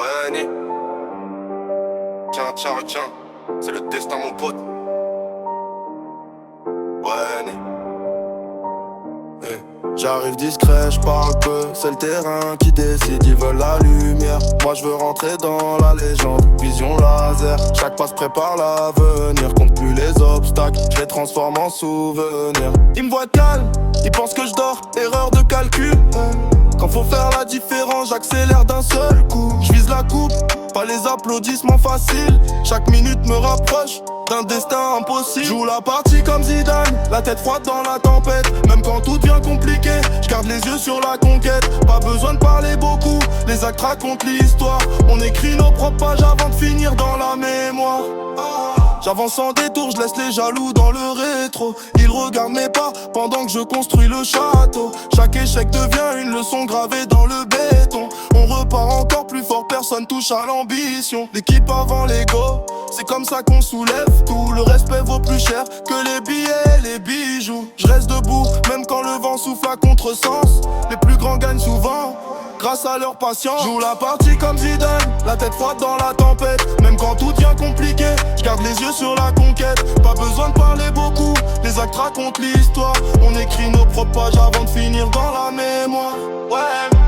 Ouais, Ni. Tiens, tiens, retiens. C'est le destin, mon pote. Ouais, Ni. J'arrive discret, je parle peu, c'est le terrain qui décide, ils veulent la lumière. Moi je veux rentrer dans la légende, vision laser. Chaque passe prépare l'avenir, compte plus les obstacles, je les transforme en souvenirs. Ils me voient calme, ils pensent que je dors, erreur de calcul. Quand faut faire la différence, j'accélère d'un seul coup. Je vise la coupe, pas les applaudissements faciles. Chaque minute me rapproche d'un destin impossible. Joue la partie comme Zidane, la tête froide dans la tempête. Même quand tout devient compliqué, je garde les yeux sur la conquête. Pas besoin de parler beaucoup, les actes racontent l'histoire. On écrit nos propres pages avant de finir dans la mémoire. J'avance sans détour, je laisse les jaloux dans le rétro. Ils regardent mes pas pendant que je construis le château. Chaque échec devient une leçon gravée dans le béton. On repart encore plus fort, personne touche à l'ambition. L'équipe avant l'ego, c'est comme ça qu'on soulève tout. Le respect vaut plus cher que les billets et les bijoux. Je reste debout, même quand le vent souffle à contresens. Les plus grands gagnent souvent grâce à leur patience. Joue la partie comme Zidane, la tête froide dans la tempête. Même quand tout devient compliqué, je garde les yeux sur la conquête. Pas besoin de parler beaucoup, les actes racontent l'histoire. On écrit nos propres pages avant de finir dans la mémoire. Ouais.